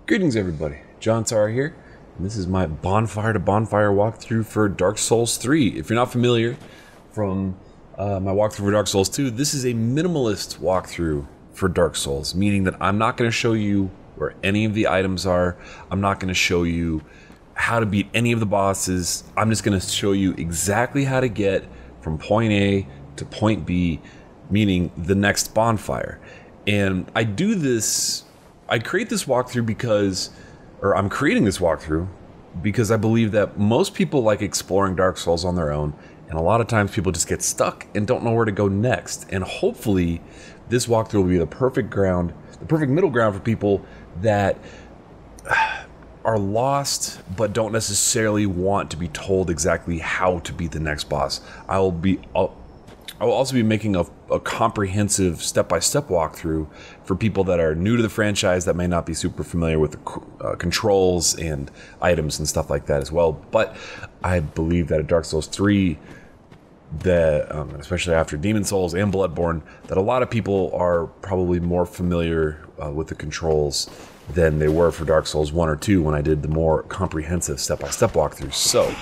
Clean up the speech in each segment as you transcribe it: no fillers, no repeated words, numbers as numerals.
Greetings everybody, John Tar here, and this is my Bonfire to Bonfire walkthrough for Dark Souls 3. If you're not familiar from my walkthrough for Dark Souls 2, this is a minimalist walkthrough for Dark Souls, meaning that I'm not going to show you where any of the items are, I'm not going to show you how to beat any of the bosses, I'm just going to show you exactly how to get from point A to point B, meaning the next bonfire. And I do this, I create this walkthrough because, or I'm creating this walkthrough because I believe that most people like exploring Dark Souls on their own, and a lot of times people just get stuck and don't know where to go next. And hopefully this walkthrough will be the perfect ground, the perfect middle ground for people that are lost but don't necessarily want to be told exactly how to beat the next boss. I will also be making a comprehensive step-by-step walkthrough for people that are new to the franchise that may not be super familiar with the controls and items and stuff like that as well. But I believe that at Dark Souls 3, that especially after Demon Souls and Bloodborne, that a lot of people are probably more familiar with the controls than they were for Dark Souls 1 or 2 when I did the more comprehensive step-by-step walkthrough. So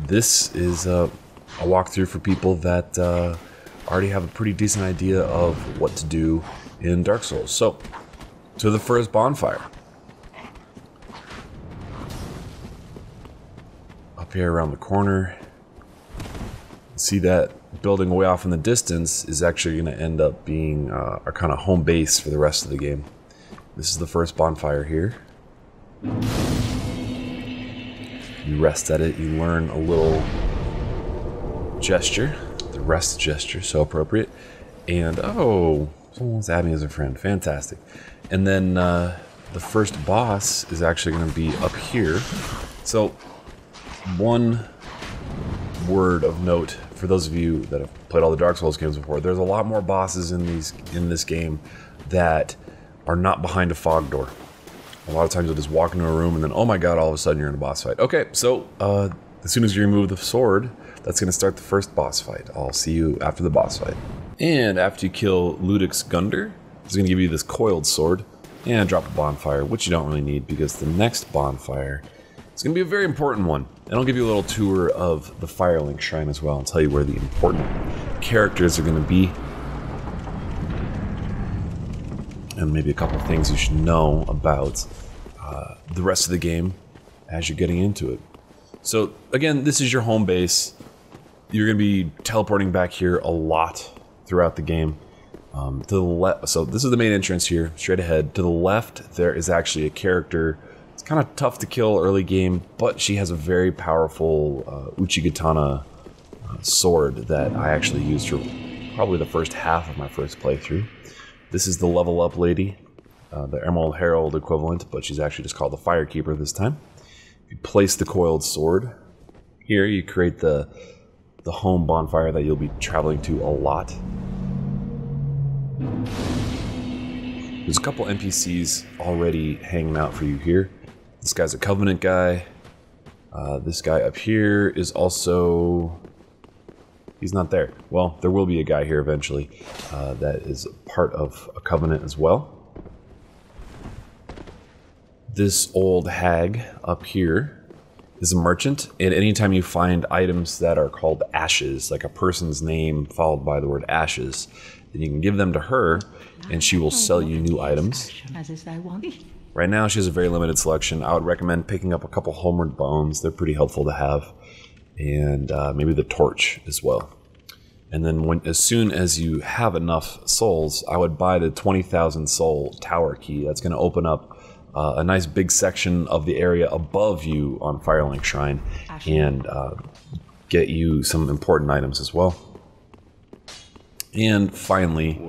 this is a walkthrough for people that already have a pretty decent idea of what to do in Dark Souls. So, to the first bonfire. Up here around the corner, see that building way off in the distance is actually going to end up being our kind of home base for the rest of the game. This is the first bonfire here. You rest at it, you learn a little gesture, the rest gesture, so appropriate. And oh, someone wants to add me as a friend, fantastic. And then the first boss is actually going to be up here. So one word of note for those of you that have played all the Dark Souls games before, there's a lot more bosses in this game that are not behind a fog door. A lot of times you'll just walk into a room and then, oh my god, all of a sudden you're in a boss fight. Okay, so as soon as you remove the sword, that's going to start the first boss fight. I'll see you after the boss fight. And after you kill Ludic's Gunder, he's going to give you this coiled sword and drop a bonfire, which you don't really need because the next bonfire is going to be a very important one. And I'll give you a little tour of the Firelink Shrine as well and tell you where the important characters are going to be. And maybe a couple things you should know about the rest of the game as you're getting into it. So again, this is your home base. You're going to be teleporting back here a lot throughout the game. To the left, so this is the main entrance here, straight ahead. To the left, there is actually a character. It's kind of tough to kill early game, but she has a very powerful Uchigatana sword that I actually used for probably the first half of my first playthrough. This is the level up lady, the Emerald Herald equivalent, but she's actually just called the Firekeeper this time. If you place the coiled sword here, you create the home bonfire that you'll be traveling to a lot. There's a couple NPCs already hanging out for you here. This guy's a Covenant guy. This guy up here is also... he's not there. Well, there will be a guy here eventually that is part of a Covenant as well. This old hag up here is a merchant, and anytime you find items that are called ashes, like a person's name followed by the word ashes, then you can give them to her, and she will sell you new items. Right now, she has a very limited selection. I would recommend picking up a couple Homeward Bones. They're pretty helpful to have. And maybe the torch as well. And then as soon as you have enough souls, I would buy the 20,000 soul tower key. That's going to open up a nice big section of the area above you on Firelink Shrine and get you some important items as well. And finally,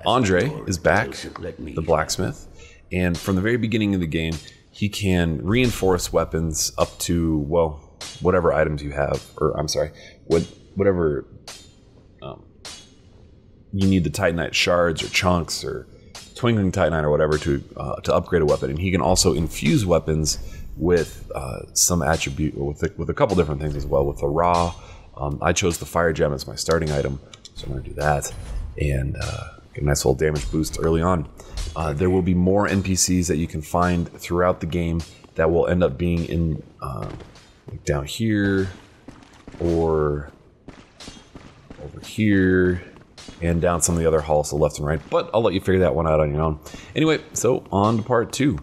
Andre is back, the Blacksmith, and from the very beginning of the game, he can reinforce weapons up to, well, whatever items you have, or I'm sorry, whatever you need, the Titanite shards or chunks or Twinkling Titanite or whatever to upgrade a weapon. And he can also infuse weapons with some attribute, or with a couple different things as well. With the raw, I chose the fire gem as my starting item, so I'm going to do that. And Get a nice little damage boost early on. There will be more NPCs that you can find throughout the game that will end up being in like down here or over here and down some of the other halls to the left and right, but I'll let you figure that one out on your own. Anyway, so on to part 2.